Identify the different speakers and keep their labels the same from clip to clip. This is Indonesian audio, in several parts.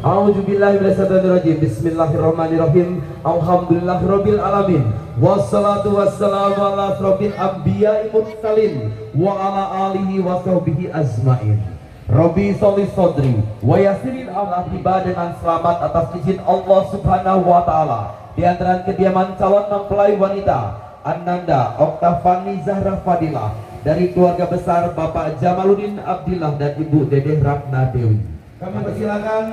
Speaker 1: A'udzubillahi minasyaitonirrajim. Bismillahirrahmanirrahim. Alhamdulillahirabbil alamin. Wassalatu wassalamu ala asrofil anbiya'i mursalin wa ala alihi wa sahbihi ajmain. Rabbi sholli sodri wa yassirin amri tiba dengan selamat atas izin Allah Subhanahu wa taala di antara kediaman calon mempelai wanita Ananda Oktavani Zahra Fadilah dari keluarga besar Bapak Jamaluddin Abdillah dan Ibu Dedeh Ratna Dewi. Kami persilakan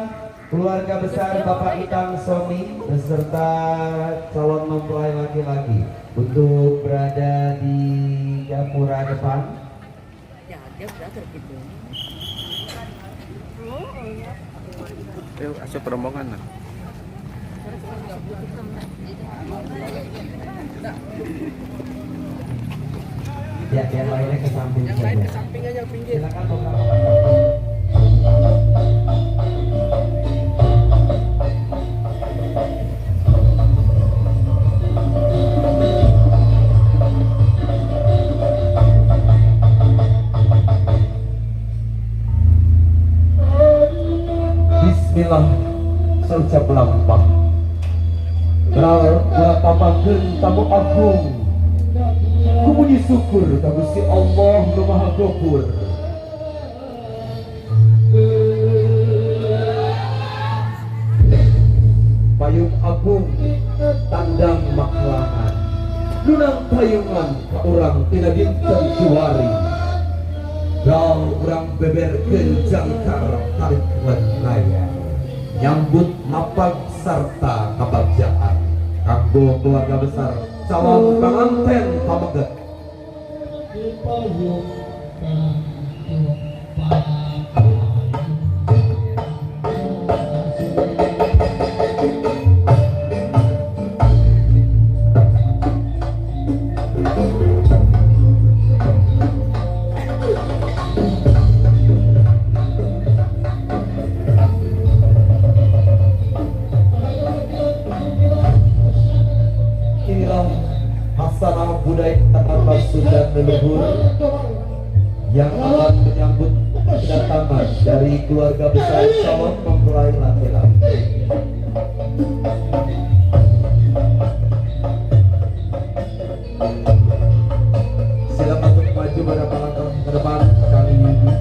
Speaker 1: keluarga besar Bapak Itang Soni beserta calon mempelai laki-laki untuk berada di gapura depan.
Speaker 2: Ya, dia brother gitu.
Speaker 3: Ayo asup rombongan lah.
Speaker 1: Ya, yang lainnya ke samping.
Speaker 2: Yang lain ke samping aja, pinggir.
Speaker 1: Silakan beberapa. Bismillah seucap lampah berapapun tamu agung kumuji syukur ka Gusti Allah nu Maha Gopur. Payung agung tandang maklangan nunang payungan ka urang tina dinten Juari gal urang beberkeun jangkar tarik lenaya nyambut mapag sarta kabagjaan kanggo keluarga besar calon pengantin pameget. Hasanah budaya tanpa sudah leluhur yang akan menyambut kedatangan dari keluarga besar calon mempelai laki-laki. Silakan untuk maju pada langkah ke depan kali ini.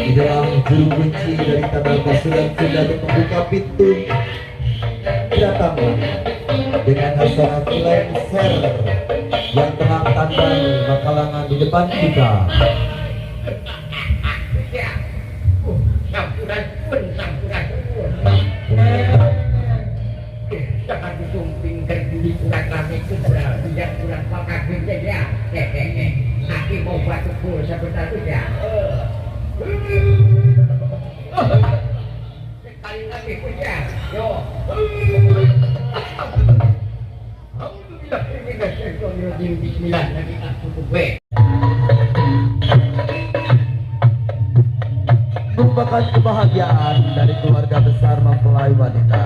Speaker 1: Di dalam juru kunci dari tanah pasukan sudah membuka pintu kedatangan dengan hasanah lenser yang tengah tandang makalangan di depan kita.
Speaker 4: Jangan disumping berdiri surat kami kubra tidak surat pakabin ya nanti mau batu pul sebentar ya sekali lagi punya yo Bismillah nanti aku tuh
Speaker 1: merupakan kebahagiaan dari keluarga besar mempelai wanita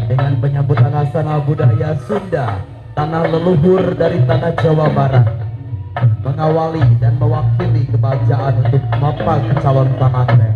Speaker 1: dengan penyambutan hasanah budaya Sunda tanah leluhur dari tanah Jawa Barat mengawali dan mewakili kebahagiaan untuk mapag calon pengantin.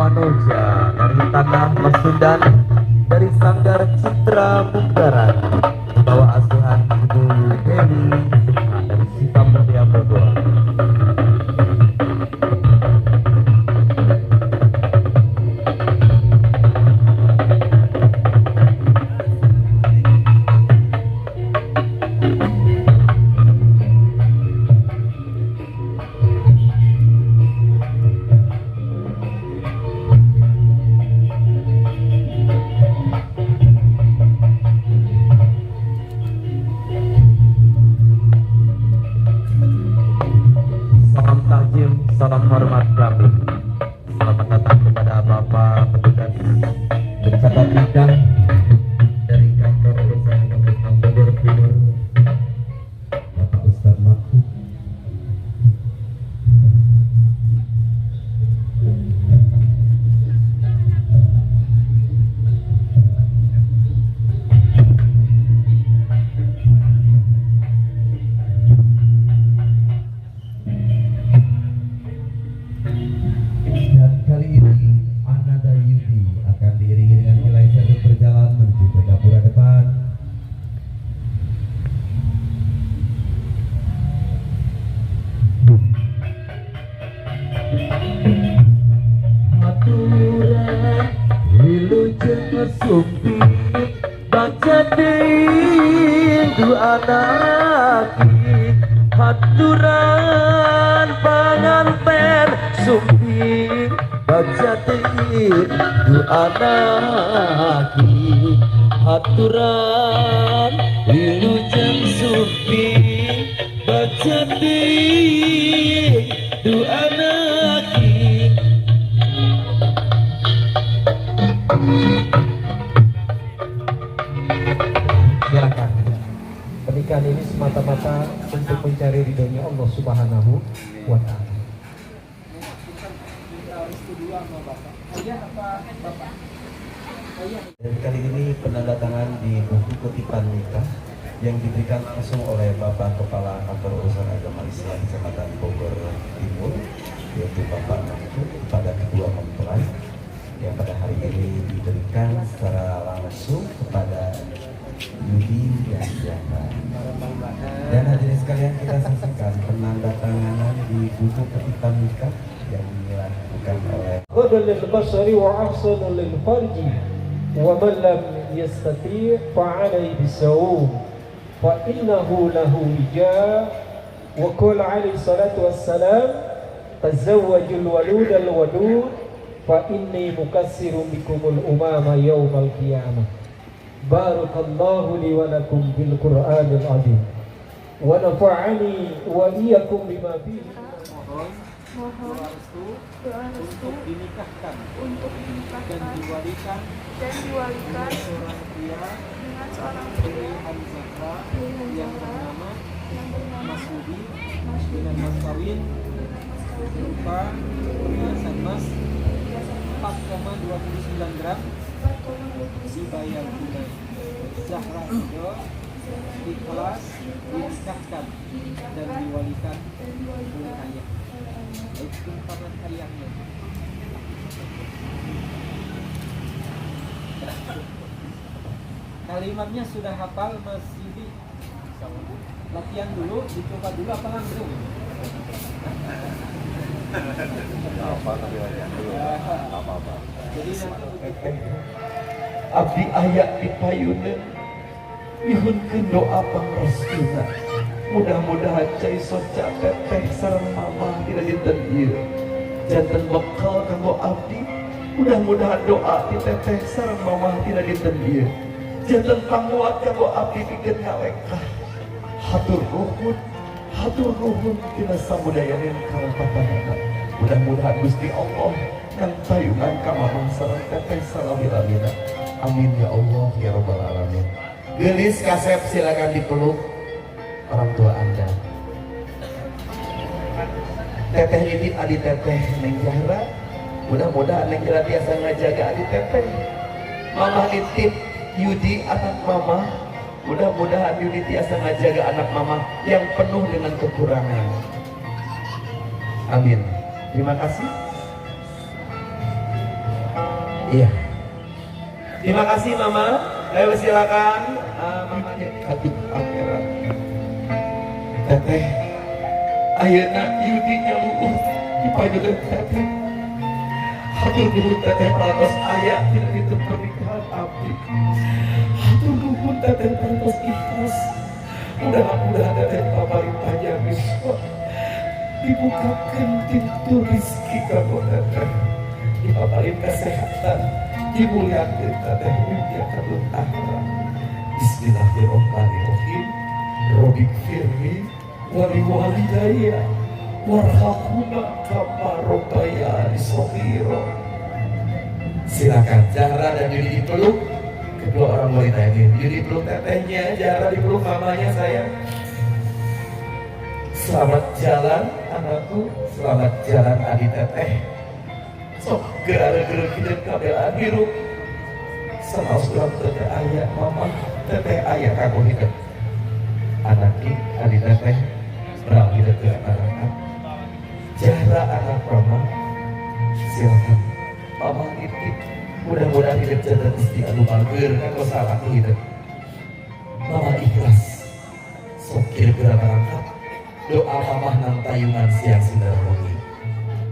Speaker 1: Manoja dari Tanah Mesundan, dari Sanggar Citra Munggaran, bawa asuhan Ibu Dewi dari Sitam Mulia Bogor. Salam takjim, salam hormat kami. Selamat datang kepada Bapak petugas pencatat bidang dari kantor urusan Kabupaten Bogor Timur, Bapak Ustadz Mahfud. Dan kali ini Ananda Yudi akan diiringi dengan nilai satu berjalan menuju ke dapura depan. Aturan wilujeng sumpi baca du anaki aturan panganten sumpi baca du anaki aturan wilujeng sumpi baca du anaki. Silakan. Pernikahan ini semata-mata untuk mencari ridhonya Allah Subhanahu wa Ta'ala. Dan kali ini penandatangan di buku kutipan nikah yang diberikan langsung oleh Bapak Kepala Kantor Urusan Agama Islam Kecamatan Bogor Timur, yaitu Bapak Mahfud, kepada kedua mempelai yang pada hari ini diberikan secara langsung kepada Yudi dan Jaka. Dan hadirin sekalian, kita saksikan penandatanganan di buku kutipan nikah yang dilakukan oleh
Speaker 5: غدا للبشر وأحسن للفرج ومن لم يستطيع فعليه بالصوم فإنه له وجاء وقال عليه الصلاة والسلام تزوجوا الولود الودود فإني مكسر بكم الأمام يوم القيامة. بارك الله لي ولكم بالقرآن العظيم ونفعني وإياكم بما فيه.
Speaker 6: Mohon doa restu untuk dinikahkan dan diwalikan dengan seorang pria yang bernama Masudi dengan mas kawin berupa perhiasan emas 4,29 gram dibayar tunai. Zahra Ridho ikhlas dinikahkan dan diwalikan oleh ayah. Itu karena ayahnya. Kalimatnya sudah hafal Mas Yudi? Latihan dulu, dicoba dulu apa langsung? Apa. Jadi nanti
Speaker 1: abdi ayak di payunan nyuhunkeun doa pangrestuna. Mudah-mudahan cai soca teteh sareng mama dina dinten ieu janten bekal kanggo abdi. Mudah-mudahan doa di teteh sareng mama dina dinten ieu janten panguat kanggo abdi pikeun ngawekah. Hatur nuhun tina samudayaneun karempatanana. Mudah-mudahan Gusti Allah kang tayungan ka mamang sareng teteh salamilamina. Amin ya Allah ya rabbal alamin. Gelis kasep silakan dipeluk orang tua Anda. Teteh Yudit adi teteh Neng Zahra, mudah-mudahan Neng Zahra biasa ngajaga adi teteh. Mama nitip Yudi anak mama, mudah-mudahan Yudi biasa ngajaga anak mama yang penuh dengan kekurangan. Amin. Terima kasih. Iya. Terima kasih Mama. Ayo silakan mamanya hati akhirat. Teteh, ayeuna ieu nyambung dipajukeun teteh. Hatur nuhun teteh parantos aya dina ditu pernikahan abdi. Hatur nuhun teteh parantos ikhlas. Mudah-mudahan teteh paparing panjang yuswa. Dibukakan pintu rezeki kanggo teteh. Dipaparing kesehatan. Dimuliakan teteh dunia kabut akhirat. Bismillahirrahmanirrahim. Robbik firli wali walidayya warhamhuma kama rabbayani shaghira. Silakan Zahra dan Yudi dipeluk kedua orang wanita ini. Yudi peluk tetehnya, Zahra dipeluk mamanya sayang. Selamat jalan anakku, selamat jalan adik teteh. Sok gara-gara kita kabelaan hirup. Sama sulam teteh ayah mama, teteh ayah kamu hidup. Anak adik teteh berang hidup ke anak. Zahra anak mama, silakan mama titip. Mudah-mudahan hidup jatuh isti anu mager kanggo salah hidup. Mama ikhlas. Sok kira-kira berangkat. Doa mama nang tayungan siang sinar wengi.